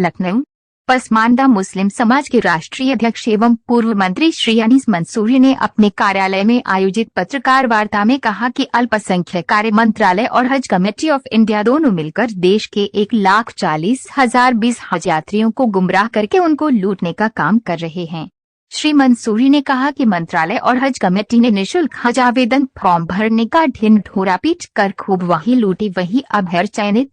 लखनऊ। पसमानदा मुस्लिम समाज के राष्ट्रीय अध्यक्ष एवं पूर्व मंत्री श्री अनीस मंसूरी ने अपने कार्यालय में आयोजित पत्रकार वार्ता में कहा कि अल्पसंख्यक कार्य मंत्रालय और हज कमेटी ऑफ इंडिया दोनों मिलकर देश के 1,40,020 हज यात्रियों को गुमराह करके उनको लूटने का काम कर रहे हैं। श्री मंसूरी ने कहा कि मंत्रालय और हज कमेटी ने निःशुल्क हज आवेदन फॉर्म भरने का ढिंढोरा पीट कर खूब वही लूटी वही अब हर चयनित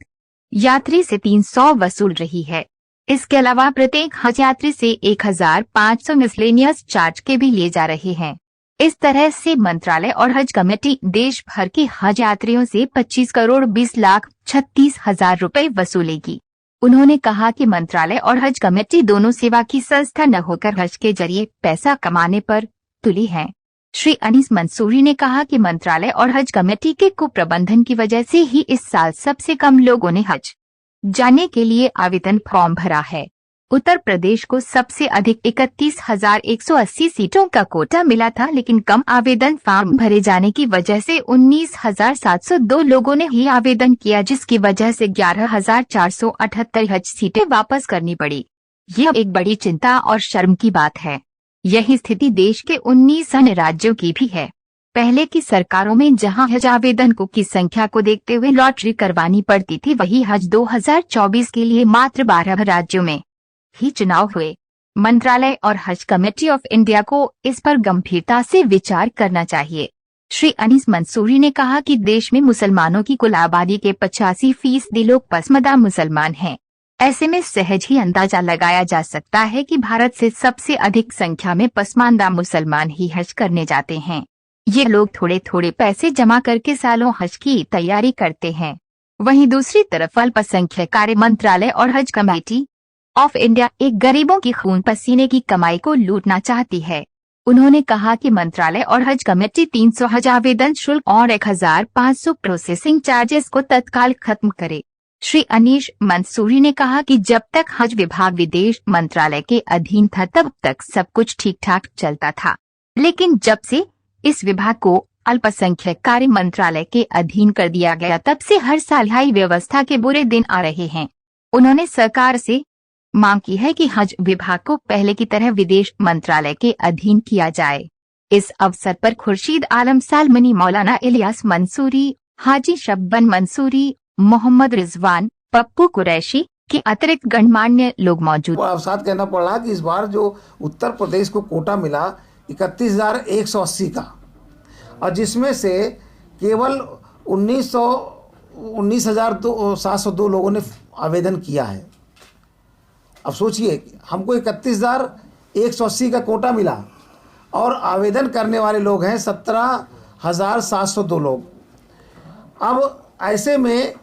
यात्री से 300 वसूल रही है। इसके अलावा प्रत्येक हज यात्री से 1,500 मिसलेनियस चार्ज के भी लिए जा रहे हैं। इस तरह से मंत्रालय और हज कमेटी देश भर के हज यात्रियों से 25,20,36,000 रुपए वसूलेगी। उन्होंने कहा कि मंत्रालय और हज कमेटी दोनों सेवा की संस्था न होकर हज के जरिए पैसा कमाने पर तुली हैं। श्री अनीस मंसूरी ने कहा कि मंत्रालय और हज कमेटी के कुप्रबंधन की वजह से ही इस साल सबसे कम लोगों ने हज जाने के लिए आवेदन फॉर्म भरा है। उत्तर प्रदेश को सबसे अधिक 31,180 सीटों का कोटा मिला था, लेकिन कम आवेदन फॉर्म भरे जाने की वजह से 19,702 लोगों ने ही आवेदन किया, जिसकी वजह से 11,478 हज सीटें वापस करनी पड़ी। यह एक बड़ी चिंता और शर्म की बात है। यही स्थिति देश के 19 अन्य राज्यों की भी है। पहले की सरकारों में जहां हज आवेदकों की संख्या को देखते हुए लॉटरी करवानी पड़ती थी, वही हज 2024 के लिए मात्र 12 राज्यों में ही चुनाव हुए। मंत्रालय और हज कमेटी ऑफ इंडिया को इस पर गंभीरता से विचार करना चाहिए। श्री अनीस मंसूरी ने कहा कि देश में मुसलमानों की कुल आबादी के 85% लोग पसमानदा मुसलमान हैं। ऐसे में सहज ही अंदाजा लगाया जा सकता है कि भारत से सबसे अधिक संख्या में पसमानदा मुसलमान ही हज करने जाते हैं। ये लोग थोड़े थोड़े पैसे जमा करके सालों हज की तैयारी करते हैं। वहीं दूसरी तरफ अल्पसंख्यक कार्य मंत्रालय और हज कमेटी ऑफ इंडिया एक गरीबों की खून पसीने की कमाई को लूटना चाहती है। उन्होंने कहा कि मंत्रालय और हज कमेटी 300 हज आवेदन शुल्क और 1,500 प्रोसेसिंग चार्जेस को तत्काल खत्म करे। श्री अनीस मंसूरी ने कहा कि जब तक हज विभाग विदेश मंत्रालय के अधीन था तब तक सब कुछ ठीक ठाक चलता था, लेकिन जब से इस विभाग को अल्पसंख्यक कार्य मंत्रालय के अधीन कर दिया गया, तब से हर साल हाई व्यवस्था के बुरे दिन आ रहे हैं। उन्होंने सरकार से मांग की है कि हज विभाग को पहले की तरह विदेश मंत्रालय के अधीन किया जाए। इस अवसर पर खुर्शीद आलम सालमनी, मौलाना इलियास मंसूरी, हाजी शब्बन मंसूरी, मोहम्मद रिजवान, पप्पू कुरैशी के अतिरिक्त गणमान्य लोग मौजूद। साथ कहना पड़ रहा कि इस बार जो उत्तर प्रदेश को कोटा मिला 31,180 का, और जिसमें से केवल 19,702 लोगों ने आवेदन किया है। अब सोचिए, हमको 31,180 का कोटा मिला और आवेदन करने वाले लोग हैं 17,702 लोग। अब ऐसे में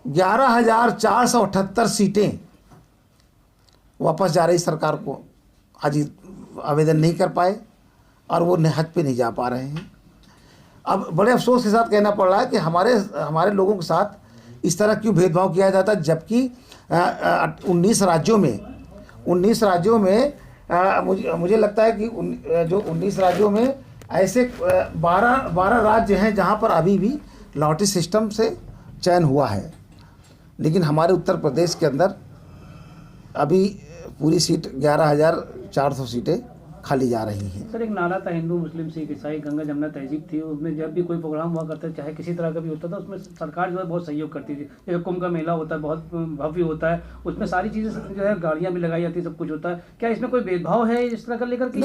11,478 सीटें वापस जा रही सरकार को। हाजी आवेदन नहीं कर पाए और वो हज पे नहीं जा पा रहे हैं। अब बड़े अफसोस के साथ कहना पड़ रहा है कि हमारे लोगों के साथ इस तरह क्यों भेदभाव किया जाता है, जबकि 19 राज्यों में मुझे लगता है कि जो 19 राज्यों में ऐसे 12 राज्य हैं जहां पर अभी भी लॉटरी सिस्टम से चयन हुआ है, लेकिन हमारे उत्तर प्रदेश के अंदर अभी पूरी सीट 11,400 सीटें खाली जा रही हैं। सर, एक नारा था हिंदू मुस्लिम सिख ईसाई गंगा जमुना तहजीब थी, उसमें जब भी कोई प्रोग्राम हुआ करता चाहे किसी तरह का भी होता था, उसमें सरकार जो है बहुत सहयोग करती थी। जैसे कुंभ का मेला होता है, बहुत भव्य होता है, उसमें सारी चीज़ें जो है गाड़ियाँ भी लगाई जाती, सब कुछ होता है। क्या इसमें कोई भेदभाव है इस तरह का लेकर के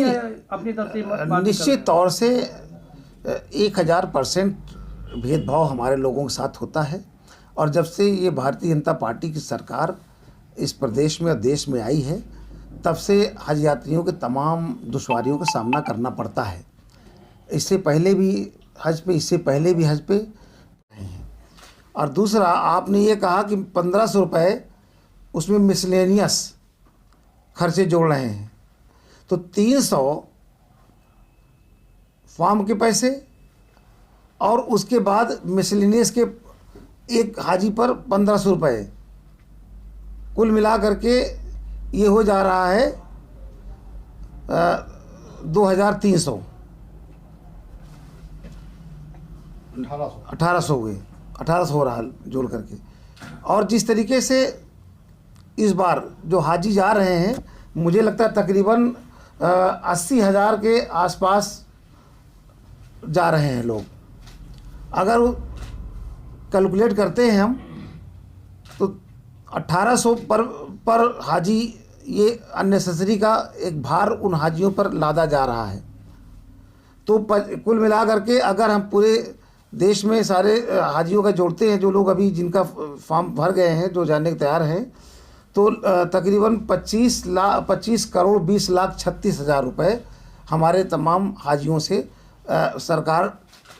अपनी तरफ से? निश्चित तौर से 1000% भेदभाव हमारे लोगों के साथ होता है। और जब से ये भारतीय जनता पार्टी की सरकार इस प्रदेश में और देश में आई है, तब से हज यात्रियों के तमाम दुश्वारियों का सामना करना पड़ता है। इससे पहले भी हज पे और दूसरा, आपने ये कहा कि 1,500 रुपये उसमें मिसलेनियस खर्चे जोड़ रहे हैं, तो 300 फॉर्म के पैसे और उसके बाद मिसलेनियस के एक हाजी पर 1,500 रुपये, कुल मिला करके ये हो जा रहा है 2,300, 1,800 हुए, 1,800 हो रहा जोड़ करके। और जिस तरीके से इस बार जो हाजी जा रहे हैं, मुझे लगता है तकरीबन 80,000 के आसपास जा रहे हैं लोग। अगर कैलकुलेट करते हैं हम तो 1800 पर हाजी, ये अननेसेसरी का एक भार उन हाजियों पर लादा जा रहा है। तो कुल मिलाकर के अगर हम पूरे देश में सारे हाजियों का जोड़ते हैं, जो लोग अभी जिनका फॉर्म भर गए हैं, जो जाने के तैयार हैं, तो तकरीबन 25 करोड़ 20 लाख 36 हज़ार रुपये हमारे तमाम हाजियों से सरकार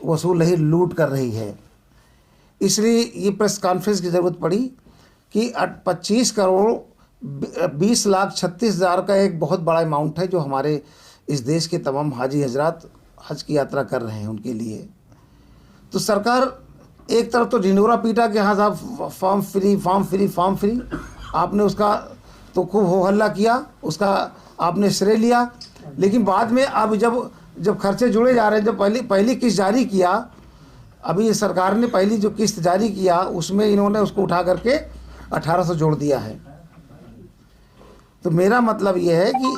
वसूल रही, लूट कर रही है। इसलिए ये प्रेस कॉन्फ्रेंस की ज़रूरत पड़ी कि 25 करोड़ 20 लाख 36 हज़ार का एक बहुत बड़ा अमाउंट है जो हमारे इस देश के तमाम हाजी हजरात हज की यात्रा कर रहे हैं, उनके लिए। तो सरकार एक तरफ तो ढिंढोरा पीटा कि हाँ साहब form free form free form free, आपने उसका तो खूब हो हल्ला किया, उसका आपने श्रेय लिया, लेकिन बाद में अब जब खर्चे जुड़े जा रहे हैं, जब पहली किस्त जारी किया, अभी सरकार ने पहली जो किस्त जारी किया उसमें इन्होंने उसको उठा करके 1800 जोड़ दिया है। तो मेरा मतलब ये है कि